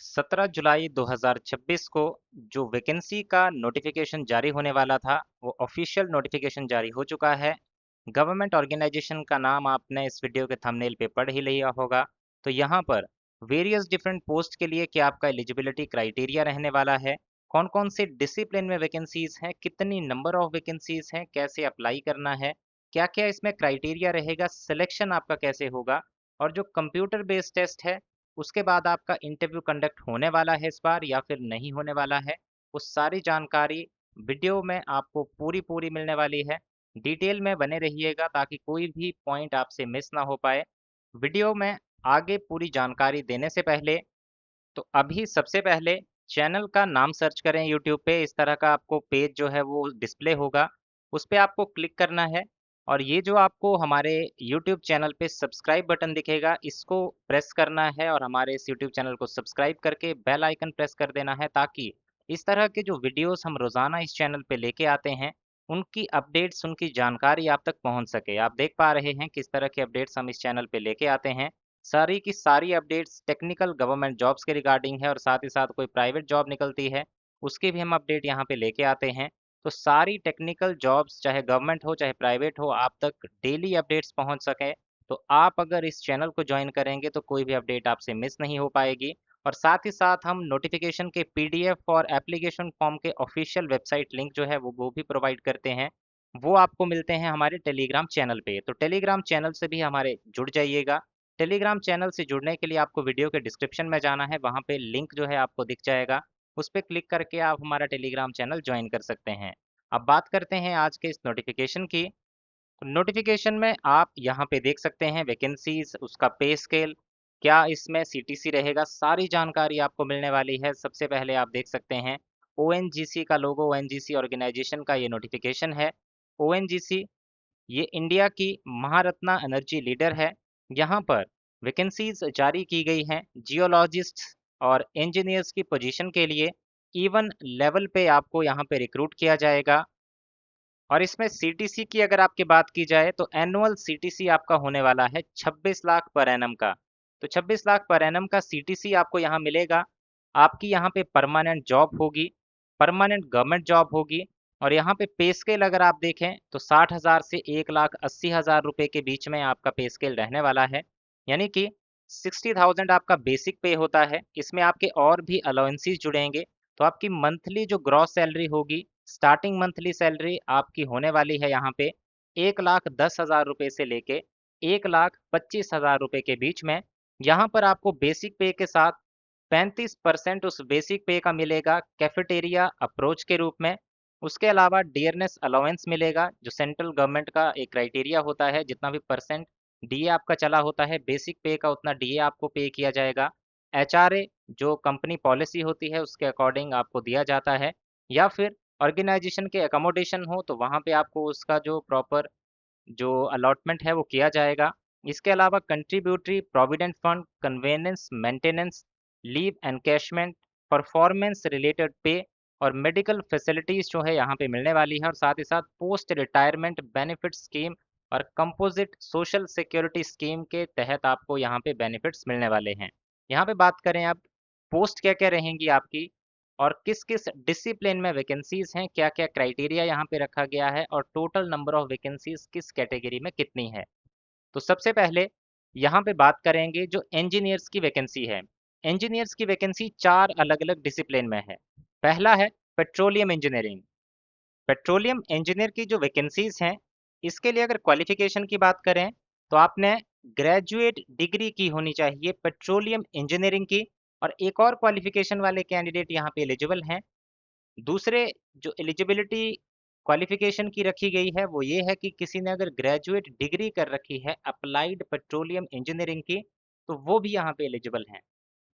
17 जुलाई 2026 को जो वैकेंसी का नोटिफिकेशन जारी होने वाला था, वो ऑफिशियल नोटिफिकेशन जारी हो चुका है। गवर्नमेंट ऑर्गेनाइजेशन का नाम आपने इस वीडियो के थंबनेल पे पढ़ ही लिया होगा। तो यहाँ पर वेरियस डिफरेंट पोस्ट के लिए क्या आपका एलिजिबिलिटी क्राइटेरिया रहने वाला है, कौन कौन से डिसिप्लिन में वैकेंसीज हैं, कितनी नंबर ऑफ वैकेंसीज हैं, कैसे अप्लाई करना है, क्या क्या इसमें क्राइटेरिया रहेगा, सिलेक्शन आपका कैसे होगा, और जो कंप्यूटर बेस्ड टेस्ट है उसके बाद आपका इंटरव्यू कंडक्ट होने वाला है इस बार या फिर नहीं होने वाला है, वो सारी जानकारी वीडियो में आपको पूरी पूरी मिलने वाली है। डिटेल में बने रहिएगा ताकि कोई भी पॉइंट आपसे मिस ना हो पाए। वीडियो में आगे पूरी जानकारी देने से पहले तो अभी सबसे पहले चैनल का नाम सर्च करें यूट्यूब पे, इस तरह का आपको पेज जो है वो डिस्प्ले होगा, उस पे आपको क्लिक करना है। और ये जो आपको हमारे यूट्यूब चैनल पे सब्सक्राइब बटन दिखेगा, इसको प्रेस करना है और हमारे इस यूट्यूब चैनल को सब्सक्राइब करके बेल आइकन प्रेस कर देना है, ताकि इस तरह के जो वीडियोस हम रोज़ाना इस चैनल पे लेके आते हैं, उनकी अपडेट्स, उनकी जानकारी आप तक पहुंच सके। आप देख पा रहे हैं किस तरह के अपडेट्स हम इस चैनल पे लेके आते हैं। सारी की सारी अपडेट्स टेक्निकल गवर्नमेंट जॉब्स के रिगार्डिंग है, और साथ ही साथ कोई प्राइवेट जॉब निकलती है उसकी भी हम अपडेट यहाँ पे लेके आते हैं। तो सारी टेक्निकल जॉब्स, चाहे गवर्नमेंट हो चाहे प्राइवेट हो, आप तक डेली अपडेट्स पहुँच सके। तो आप अगर इस चैनल को ज्वाइन करेंगे तो कोई भी अपडेट आपसे मिस नहीं हो पाएगी। और साथ ही साथ हम नोटिफिकेशन के पीडीएफ और एप्लीकेशन फॉर्म के ऑफिशियल वेबसाइट लिंक जो है वो भी प्रोवाइड करते हैं। वो आपको मिलते हैं हमारे टेलीग्राम चैनल पे। तो टेलीग्राम चैनल से भी हमारे जुड़ जाइएगा। टेलीग्राम चैनल से जुड़ने के लिए आपको वीडियो के डिस्क्रिप्शन में जाना है, वहाँ पे लिंक जो है आपको दिख जाएगा, उस पर क्लिक करके आप हमारा टेलीग्राम चैनल ज्वाइन कर सकते हैं। अब बात करते हैं आज के इस नोटिफिकेशन की। नोटिफिकेशन में आप यहाँ पे देख सकते हैं वैकेंसीज, उसका पे स्केल, क्या इसमें सीटीसी रहेगा, सारी जानकारी आपको मिलने वाली है। सबसे पहले आप देख सकते हैं ओएनजीसी का लोगो, ओएनजीसी ऑर्गेनाइजेशन का ये नोटिफिकेशन है। ओएनजीसी ये इंडिया की महारत्ना एनर्जी लीडर है। यहाँ पर वैकेंसीज जारी की गई हैं जियोलॉजिस्ट्स और इंजीनियर्स की पोजीशन के लिए। इवन लेवल पे आपको यहाँ पे रिक्रूट किया जाएगा। और इसमें सीटीसी की अगर आपकी बात की जाए तो एनुअल सीटीसी आपका होने वाला है 26 लाख पर एनम का। तो 26 लाख पर एनम का सीटीसी आपको यहाँ मिलेगा। आपकी यहाँ पे परमानेंट जॉब होगी, परमानेंट गवर्नमेंट जॉब होगी। और यहाँ पे पे स्केल अगर आप देखें तो 60,000 से 1,80,000 रुपए के बीच में आपका पे स्केल रहने वाला है। यानी कि 60,000 आपका बेसिक पे होता है, इसमें आपके और भी अलाउंसेस जुड़ेंगे। तो आपकी मंथली जो ग्रॉस सैलरी होगी, स्टार्टिंग मंथली सैलरी आपकी होने वाली है यहाँ पे 1,10,000 रुपये से लेके 1,25,000 रुपये के बीच में। यहाँ पर आपको बेसिक पे के साथ 35% उस बेसिक पे का मिलेगा कैफेटेरिया अप्रोच के रूप में। उसके अलावा डियरनेस अलाउंस मिलेगा, जो सेंट्रल गवर्नमेंट का एक क्राइटेरिया होता है, जितना भी परसेंट डीए आपका चला होता है बेसिक पे का उतना डीए आपको पे किया जाएगा। एचआरए जो कंपनी पॉलिसी होती है उसके अकॉर्डिंग आपको दिया जाता है। या फिर ऑर्गेनाइजेशन के अकोमोडेशन हो तो वहाँ पे आपको उसका जो प्रॉपर जो अलॉटमेंट है वो किया जाएगा। इसके अलावा contributory provident fund, conveyance maintenance, leave encashment, performance related pay और मेडिकल फैसिलिटीज जो है यहाँ पे मिलने वाली है। और साथ ही साथ पोस्ट रिटायरमेंट बेनिफिट स्कीम और कंपोजिट सोशल सिक्योरिटी स्कीम के तहत आपको यहाँ पे बेनिफिट्स मिलने वाले हैं। यहाँ पे बात करें अब पोस्ट क्या क्या रहेंगी आपकी और किस किस डिसिप्लिन में वैकेंसीज हैं, क्या क्या क्राइटेरिया यहाँ पे रखा गया है, और टोटल नंबर ऑफ वैकेंसीज किस कैटेगरी में कितनी है। तो सबसे पहले यहाँ पे बात करेंगे जो इंजीनियर्स की वैकेंसी है। इंजीनियर्स की वैकेंसी चार अलग अलग डिसिप्लिन में है। पहला है पेट्रोलियम इंजीनियरिंग। पेट्रोलियम इंजीनियर की जो वैकेंसीज हैं, इसके लिए अगर क्वालिफिकेशन की बात करें तो आपने ग्रेजुएट डिग्री की होनी चाहिए पेट्रोलियम इंजीनियरिंग की। और एक और क्वालिफिकेशन वाले कैंडिडेट यहाँ पे एलिजिबल हैं। दूसरे जो एलिजिबिलिटी क्वालिफिकेशन की रखी गई है वो ये है कि किसी ने अगर ग्रेजुएट डिग्री कर रखी है अप्लाइड पेट्रोलियम इंजीनियरिंग की, तो वो भी यहाँ पे एलिजिबल हैं।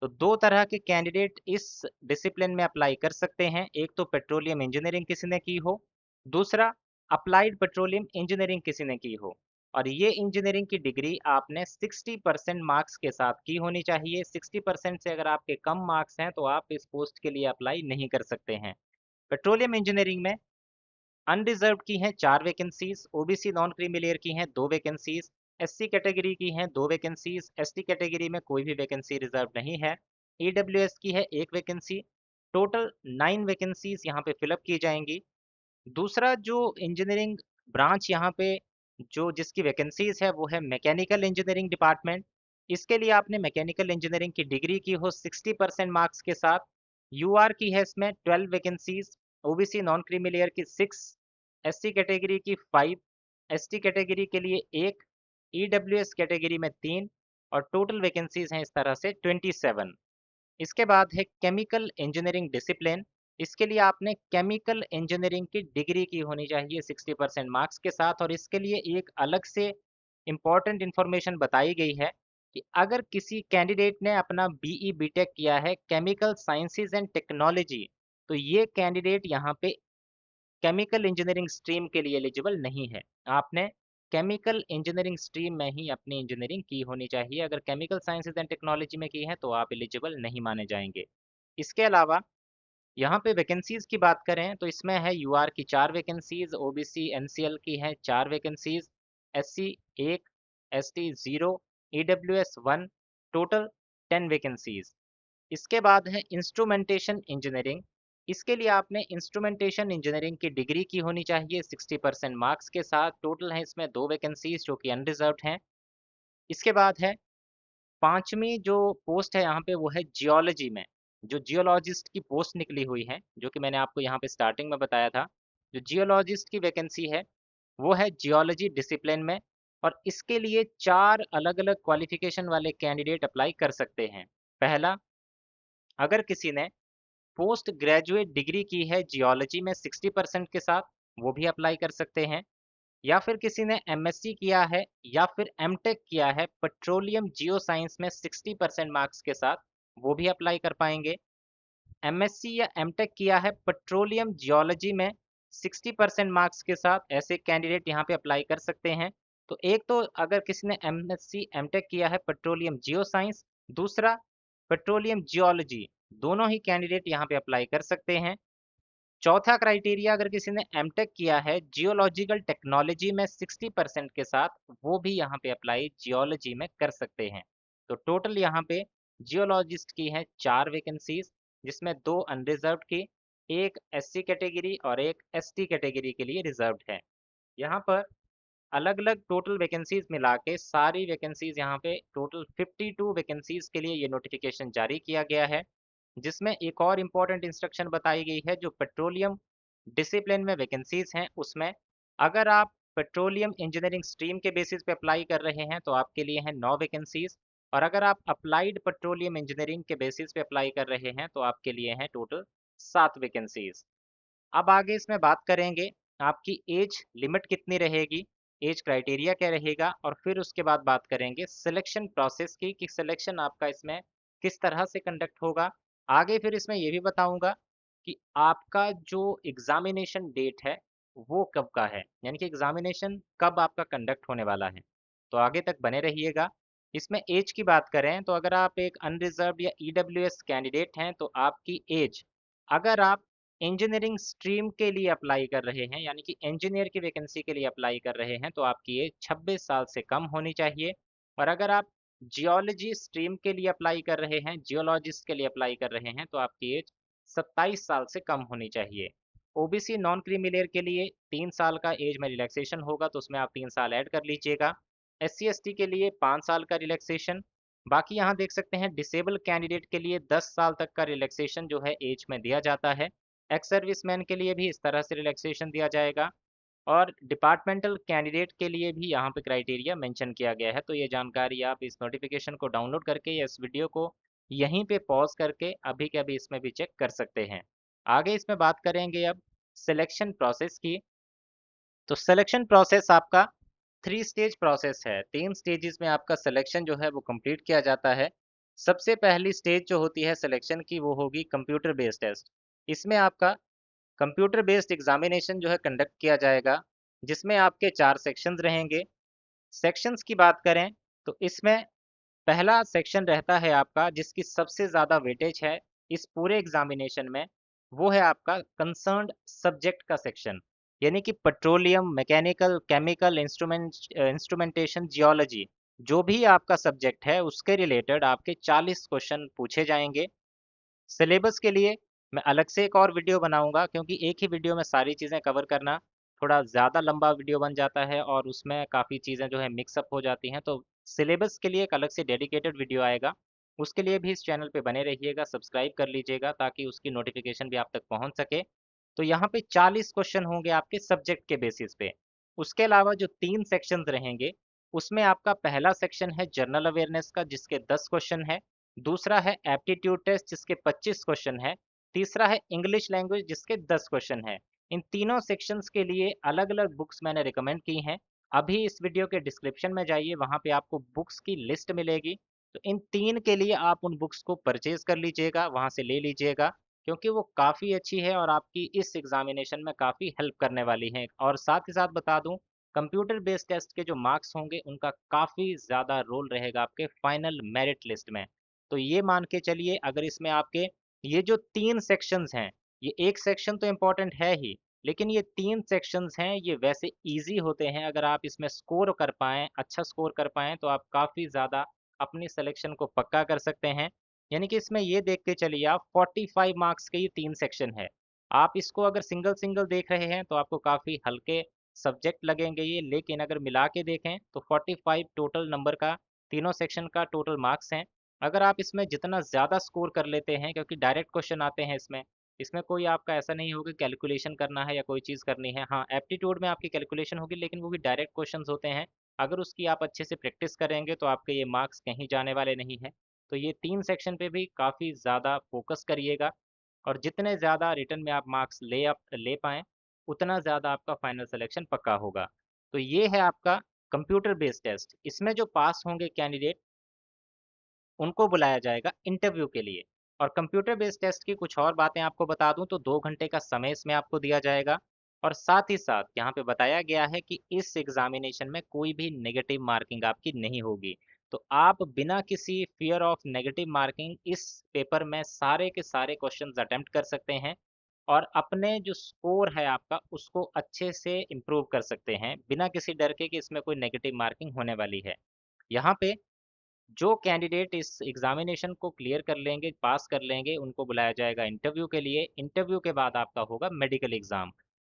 तो दो तरह के कैंडिडेट इस डिसिप्लिन में अप्लाई कर सकते हैं, एक तो पेट्रोलियम इंजीनियरिंग किसी ने की हो, दूसरा अप्लाइड पेट्रोलियम इंजीनियरिंग किसी ने की हो। और ये इंजीनियरिंग की डिग्री आपने 60% मार्क्स के साथ की होनी चाहिए। 60% से अगर आपके कम मार्क्स हैं तो आप इस पोस्ट के लिए अप्लाई नहीं कर सकते हैं। पेट्रोलियम इंजीनियरिंग में अनरिजर्व्ड की हैं 4 वैकेंसीज, ओबीसी नॉन क्रीमी की हैं 2 वैकेंसीज, एससी कैटेगरी की हैं 2 वैकेंसीज, एसटी कैटेगरी में कोई भी वैकेंसी रिजर्व नहीं है। ईडब्ल्यूएस की है 1 वैकेंसी। टोटल 9 वैकेंसीज यहाँ पे फिलअप की जाएंगी। दूसरा जो इंजीनियरिंग ब्रांच यहाँ पे जो जिसकी वैकेंसीज है वो है मैकेनिकल इंजीनियरिंग डिपार्टमेंट। इसके लिए आपने मैकेनिकल इंजीनियरिंग की डिग्री की हो 60% मार्क्स के साथ। यूआर की है इसमें 12 vacancies, OBC non creamy layer की 6, एससी कैटेगरी की 5, एसटी कैटेगरी के लिए 1, ईडब्ल्यूएस कैटेगरी में 3 और टोटल वैकेंसीज हैं इस तरह से 27। इसके बाद है केमिकल इंजीनियरिंग डिसिप्लिन। इसके लिए आपने केमिकल इंजीनियरिंग की डिग्री की होनी चाहिए 60% मार्क्स के साथ। और इसके लिए एक अलग से इम्पॉर्टेंट इंफॉर्मेशन बताई गई है कि अगर किसी कैंडिडेट ने अपना बीई बीटेक किया है केमिकल साइंसेज एंड टेक्नोलॉजी, तो ये कैंडिडेट यहाँ पे केमिकल इंजीनियरिंग स्ट्रीम के लिए एलिजिबल नहीं है। आपने केमिकल इंजीनियरिंग स्ट्रीम में ही अपनी इंजीनियरिंग की होनी चाहिए। अगर केमिकल साइंसेज एंड टेक्नोलॉजी में की है तो आप एलिजिबल नहीं माने जाएंगे। इसके अलावा यहाँ पे वैकेंसीज की बात करें तो इसमें है यूआर की 4 वैकेंसीज, ओबीसी एनसीएल की है 4 vacancies, SC 1, ST 0, EWS 1, total 10 vacancies. इसके बाद है इंस्ट्रूमेंटेशन इंजीनियरिंग। इसके लिए आपने इंस्ट्रूमेंटेशन इंजीनियरिंग की डिग्री की होनी चाहिए 60% मार्क्स के साथ। टोटल है इसमें 2 वैकेंसीज जो कि अनरिजर्व्ड हैं। इसके बाद है पांचवी जो पोस्ट है यहाँ पे वो है जियोलॉजी में। जो जियोलॉजिस्ट की पोस्ट निकली हुई है जो कि मैंने आपको यहाँ पे स्टार्टिंग में बताया था, जो जियोलॉजिस्ट की वैकेंसी है वो है जियोलॉजी डिसिप्लिन में। और इसके लिए 4 अलग अलग क्वालिफिकेशन वाले कैंडिडेट अप्लाई कर सकते हैं। पहला, अगर किसी ने पोस्ट ग्रेजुएट डिग्री की है जियोलॉजी में 60% के साथ, वो भी अप्लाई कर सकते हैं। या फिर किसी ने एमएससी किया है या फिर एमटेक किया है पेट्रोलियम जियो साइंस में 60% मार्क्स के साथ, वो भी अप्लाई कर पाएंगे। एमएससी या एमटेक किया है पेट्रोलियम जियोलॉजी में 60% मार्क्स के साथ, ऐसे कैंडिडेट यहाँ पे अप्लाई कर सकते हैं। तो एक तो अगर किसी ने एमएससी एमटेक किया है पेट्रोलियम जियो साइंस, दूसरा पेट्रोलियम जियोलॉजी, दोनों ही कैंडिडेट यहाँ पे अप्लाई कर सकते हैं। चौथा क्राइटेरिया, अगर किसी ने एमटेक किया है जियोलॉजिकल टेक्नोलॉजी में 60% के साथ, वो भी यहाँ पे अप्लाई जियोलॉजी में कर सकते हैं। तो टोटल यहाँ पे जियोलॉजिस्ट की है 4 वैकेंसीज, जिसमें 2 अनरिजर्व्ड की, एक एससी कैटेगरी और एक एसटी कैटेगरी के लिए रिजर्व्ड है। यहाँ पर अलग अलग टोटल वैकेंसीज मिला के सारी वैकेंसीज यहाँ पे टोटल 52 वैकेंसीज के लिए ये नोटिफिकेशन जारी किया गया है। जिसमें एक और इम्पॉर्टेंट इंस्ट्रक्शन बताई गई है, जो पेट्रोलियम डिसिप्लिन में वैकेंसीज हैं उसमें अगर आप पेट्रोलियम इंजीनियरिंग स्ट्रीम के बेसिस पे अप्लाई कर रहे हैं तो आपके लिए है 9 वैकेंसीज। और अगर आप अप्लाइड पेट्रोलियम इंजीनियरिंग के बेसिस पे अप्लाई कर रहे हैं तो आपके लिए हैं टोटल 7 वैकेंसीज। अब आगे इसमें बात करेंगे आपकी एज लिमिट कितनी रहेगी, एज क्राइटेरिया क्या रहेगा, और फिर उसके बाद बात करेंगे सिलेक्शन प्रोसेस की कि सिलेक्शन आपका इसमें किस तरह से कंडक्ट होगा। आगे फिर इसमें ये भी बताऊंगा कि आपका जो एग्जामिनेशन डेट है वो कब का है, यानी कि एग्जामिनेशन कब आपका कंडक्ट होने वाला है। तो आगे तक बने रहिएगा। इसमें एज की बात करें तो अगर आप एक अनरिजर्व्ड या ईडब्ल्यूएस कैंडिडेट हैं तो आपकी एज, अगर आप इंजीनियरिंग स्ट्रीम के लिए अप्लाई कर रहे हैं यानी कि इंजीनियर की वैकेंसी के लिए अप्लाई कर रहे हैं तो आपकी एज 26 साल से कम होनी चाहिए। और अगर आप जियोलॉजी स्ट्रीम के लिए अप्लाई कर रहे हैं, जियोलॉजिस्ट के लिए अप्लाई कर रहे हैं, तो आपकी एज 27 साल से कम होनी चाहिए। ओबीसी नॉन क्रीमी लेयर के लिए 3 साल का एज में रिलैक्सेशन होगा तो उसमें आप 3 साल ऐड कर लीजिएगा। SC ST के लिए 5 साल का रिलैक्सेशन। बाकी यहाँ देख सकते हैं डिसेबल कैंडिडेट के लिए 10 साल तक का रिलैक्सेशन जो है एज में दिया जाता है। एक्स सर्विसमैन के लिए भी इस तरह से रिलैक्सेशन दिया जाएगा। और डिपार्टमेंटल कैंडिडेट के लिए भी यहाँ पे क्राइटेरिया मेंशन किया गया है। तो ये जानकारी आप इस नोटिफिकेशन को डाउनलोड करके या इस वीडियो को यहीं पे पॉज करके अभी के अभी इसमें भी चेक कर सकते हैं। आगे इसमें बात करेंगे अब सिलेक्शन प्रोसेस की। तो सिलेक्शन प्रोसेस आपका 3 स्टेज प्रोसेस है। 3 स्टेजेस में आपका सिलेक्शन जो है वो कंप्लीट किया जाता है। सबसे पहली स्टेज जो होती है सिलेक्शन की वो होगी कंप्यूटर बेस्ड टेस्ट। इसमें आपका कंप्यूटर बेस्ड एग्जामिनेशन जो है कंडक्ट किया जाएगा, जिसमें आपके 4 सेक्शंस रहेंगे। सेक्शंस की बात करें तो इसमें पहला सेक्शन रहता है आपका जिसकी सबसे ज़्यादा वेटेज है इस पूरे एग्जामिनेशन में, वो है आपका कंसर्न्ड सब्जेक्ट का सेक्शन, यानी कि petroleum, mechanical, chemical, instrumentation, geology, जो भी आपका सब्जेक्ट है उसके रिलेटेड आपके 40 क्वेश्चन पूछे जाएंगे। सिलेबस के लिए मैं अलग से एक और वीडियो बनाऊंगा, क्योंकि एक ही वीडियो में सारी चीज़ें कवर करना थोड़ा ज़्यादा लंबा वीडियो बन जाता है और उसमें काफ़ी चीज़ें जो है मिक्सअप हो जाती हैं। तो सिलेबस के लिए एक अलग से डेडिकेटेड वीडियो आएगा, उसके लिए भी इस चैनल पे बने रहिएगा, सब्सक्राइब कर लीजिएगा ताकि उसकी नोटिफिकेशन भी आप तक पहुंच सके। तो यहाँ पे 40 क्वेश्चन होंगे आपके सब्जेक्ट के बेसिस पे। उसके अलावा जो 3 सेक्शंस रहेंगे, उसमें आपका पहला सेक्शन है जनरल अवेयरनेस का जिसके 10 क्वेश्चन है, दूसरा है एप्टीट्यूड टेस्ट जिसके 25 क्वेश्चन है, तीसरा है इंग्लिश लैंग्वेज जिसके 10 क्वेश्चन है। इन तीनों सेक्शंस के लिए अलग अलग बुक्स मैंने रिकमेंड की हैं। अभी इस वीडियो के डिस्क्रिप्शन में जाइए, वहाँ पे आपको बुक्स की लिस्ट मिलेगी। तो इन तीन के लिए आप उन बुक्स को परचेज कर लीजिएगा, वहाँ से ले लीजिएगा, क्योंकि वो काफ़ी अच्छी है और आपकी इस एग्जामिनेशन में काफ़ी हेल्प करने वाली है। और साथ ही साथ बता दूं, कंप्यूटर बेस्ड टेस्ट के जो मार्क्स होंगे उनका काफ़ी ज़्यादा रोल रहेगा आपके फाइनल मेरिट लिस्ट में। तो ये मान के चलिए, अगर इसमें आपके ये जो 3 सेक्शंस हैं, ये एक सेक्शन तो इम्पोर्टेंट है ही, लेकिन ये 3 सेक्शंस हैं ये वैसे ईज़ी होते हैं। अगर आप इसमें स्कोर कर पाएँ, अच्छा स्कोर कर पाएँ तो आप काफ़ी ज़्यादा अपनी सिलेक्शन को पक्का कर सकते हैं। यानी कि इसमें ये देख के चलिए आप 45 मार्क्स के ये 3 सेक्शन है। आप इसको अगर सिंगल-सिंगल देख रहे हैं तो आपको काफ़ी हल्के सब्जेक्ट लगेंगे ये, लेकिन अगर मिला के देखें तो 45 टोटल नंबर का तीनों सेक्शन का टोटल मार्क्स हैं। अगर आप इसमें जितना ज़्यादा स्कोर कर लेते हैं, क्योंकि डायरेक्ट क्वेश्चन आते हैं इसमें, इसमें कोई आपका ऐसा नहीं होगा कैलकुलेशन करना है या कोई चीज़ करनी है। हाँ, एप्टीट्यूड में आपकी कैलकुलेशन होगी, लेकिन वो भी डायरेक्ट क्वेश्चंस होते हैं। अगर उसकी आप अच्छे से प्रैक्टिस करेंगे तो आपके ये मार्क्स कहीं जाने वाले नहीं हैं। तो ये 3 सेक्शन पे भी काफ़ी ज़्यादा फोकस करिएगा, और जितने ज़्यादा रिटर्न में आप मार्क्स ले पाएँ, उतना ज़्यादा आपका फाइनल सिलेक्शन पक्का होगा। तो ये है आपका कंप्यूटर बेस्ड टेस्ट। इसमें जो पास होंगे कैंडिडेट, उनको बुलाया जाएगा इंटरव्यू के लिए। और कंप्यूटर बेस्ड टेस्ट की कुछ और बातें आपको बता दूं तो 2 घंटे का समय इसमें आपको दिया जाएगा। और साथ ही साथ यहाँ पे बताया गया है कि इस एग्जामिनेशन में कोई भी नेगेटिव मार्किंग आपकी नहीं होगी। तो आप बिना किसी फियर ऑफ नेगेटिव मार्किंग इस पेपर में सारे के सारे क्वेश्चंस अटेम्प्ट कर सकते हैं और अपने जो स्कोर है आपका उसको अच्छे से इम्प्रूव कर सकते हैं, बिना किसी डर के कि इसमें कोई नेगेटिव मार्किंग होने वाली है। यहाँ पे जो कैंडिडेट इस एग्जामिनेशन को क्लियर कर लेंगे, पास कर लेंगे, उनको बुलाया जाएगा इंटरव्यू के लिए। इंटरव्यू के बाद आपका होगा मेडिकल एग्जाम।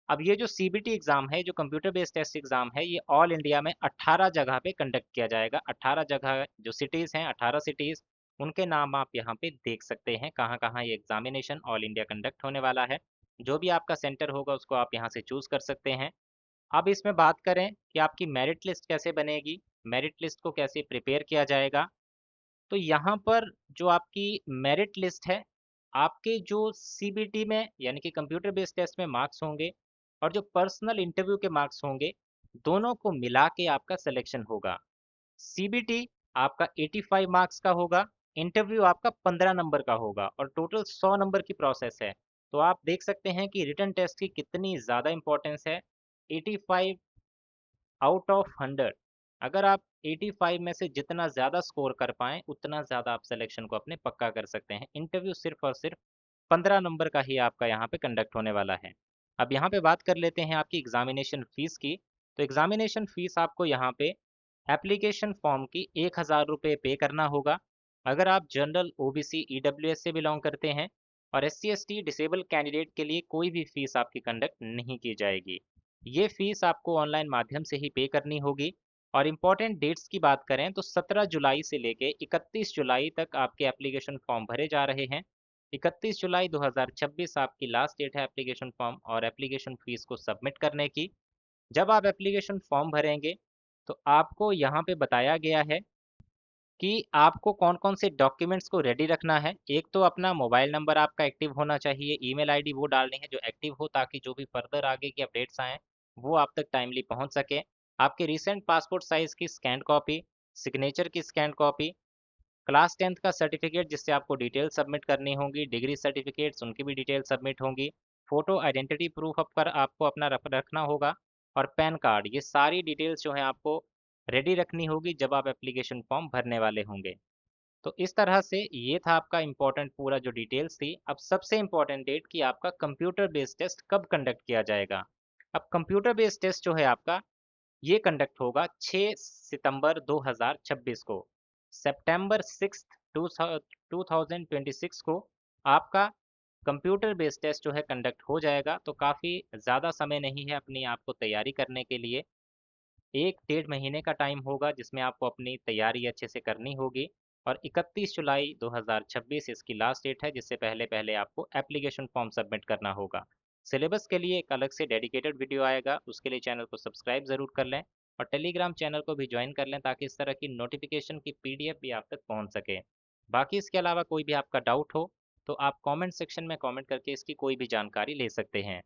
अब ये जो सीबीटी एग्जाम है, जो कंप्यूटर बेस्ड टेस्ट एग्जाम है, ये ऑल इंडिया में 18 जगह पे कंडक्ट किया जाएगा। 18 जगह जो सिटीज हैं, 18 सिटीज, उनके नाम आप यहाँ पे देख सकते हैं कहाँ कहाँ ये एग्जामिनेशन ऑल इंडिया कंडक्ट होने वाला है। जो भी आपका सेंटर होगा उसको आप यहाँ से चूज कर सकते हैं। अब इसमें बात करें कि आपकी मेरिट लिस्ट कैसे बनेगी, मेरिट लिस्ट को कैसे प्रिपेयर किया जाएगा। तो यहाँ पर जो आपकी मेरिट लिस्ट है, आपके जो सीबीटी में यानी कि कंप्यूटर बेस्ड टेस्ट में मार्क्स होंगे और जो पर्सनल इंटरव्यू के मार्क्स होंगे, दोनों को मिला के आपका सिलेक्शन होगा। सीबीटी आपका 85 मार्क्स का होगा, इंटरव्यू आपका 15 नंबर का होगा और टोटल 100 नंबर की प्रोसेस है। तो आप देख सकते हैं कि रिटन टेस्ट की कितनी ज़्यादा इंपॉर्टेंस है। 85 आउट ऑफ 100, अगर आप 85 में से जितना ज़्यादा स्कोर कर पाएँ उतना ज़्यादा आप सिलेक्शन को अपने पक्का कर सकते हैं। इंटरव्यू सिर्फ और सिर्फ 15 नंबर का ही आपका यहाँ पे कंडक्ट होने वाला है। अब यहाँ पे बात कर लेते हैं आपकी एग्जामिनेशन फीस की। तो एग्जामिनेशन फीस आपको यहाँ पे एप्लीकेशन फॉर्म की 1,000 रुपये पे करना होगा। अगर आप जनरल, ओबीसी, ईडब्ल्यूएस से बिलोंग करते हैं, और एससी एसटी डिसेबल कैंडिडेट के लिए कोई भी फीस आपकी कंडक्ट नहीं की जाएगी। ये फीस आपको ऑनलाइन माध्यम से ही पे करनी होगी। और इम्पॉर्टेंट डेट्स की बात करें तो 17 जुलाई से लेके 31 जुलाई तक आपके एप्लीकेशन फॉर्म भरे जा रहे हैं। 31 जुलाई 2026 आपकी लास्ट डेट है एप्लीकेशन फॉर्म और एप्लीकेशन फीस को सबमिट करने की। जब आप एप्लीकेशन फॉर्म भरेंगे तो आपको यहाँ पे बताया गया है कि आपको कौन कौन से डॉक्यूमेंट्स को रेडी रखना है। एक तो अपना मोबाइल नंबर आपका एक्टिव होना चाहिए, ईमेल आईडी वो डालनी है जो एक्टिव हो, ताकि जो भी फर्दर आगे की अपडेट्स आएँ वो आप तक टाइमली पहुँच सके। आपके रिसेंट पासपोर्ट साइज़ की स्कैन कॉपी, सिग्नेचर की स्कैन कॉपी, क्लास 10th का सर्टिफिकेट जिससे आपको डिटेल सबमिट करनी होंगी, डिग्री सर्टिफिकेट्स उनकी भी डिटेल सबमिट होंगी, फोटो आइडेंटिटी प्रूफ पर आपको अपना रखना होगा, और पैन कार्ड। ये सारी डिटेल्स जो है आपको रेडी रखनी होगी जब आप एप्लीकेशन फॉर्म भरने वाले होंगे। तो इस तरह से ये था आपका इम्पोर्टेंट पूरा जो डिटेल्स थी। अब सबसे इम्पोर्टेंट डेट कि आपका कंप्यूटर बेस्ड टेस्ट कब कंडक्ट किया जाएगा। अब कंप्यूटर बेस्ड टेस्ट जो है आपका, ये कंडक्ट होगा 6 सितंबर 2026 को। सितंबर 6 2026 को आपका कंप्यूटर बेस्ड टेस्ट जो है कंडक्ट हो जाएगा। तो काफ़ी ज़्यादा समय नहीं है अपनी आपको तैयारी करने के लिए। 1 डेढ़ महीने का टाइम होगा जिसमें आपको अपनी तैयारी अच्छे से करनी होगी। और 31 जुलाई 2026 इसकी लास्ट डेट है, जिससे पहले पहले आपको एप्लीकेशन फॉर्म सबमिट करना होगा। सिलेबस के लिए एक अलग से डेडिकेटेड वीडियो आएगा, उसके लिए चैनल को सब्सक्राइब ज़रूर कर लें और टेलीग्राम चैनल को भी ज्वाइन कर लें ताकि इस तरह की नोटिफिकेशन की पीडीएफ भी आप तक पहुंच सके। बाकी इसके अलावा कोई भी आपका डाउट हो तो आप कमेंट सेक्शन में कमेंट करके इसकी कोई भी जानकारी ले सकते हैं।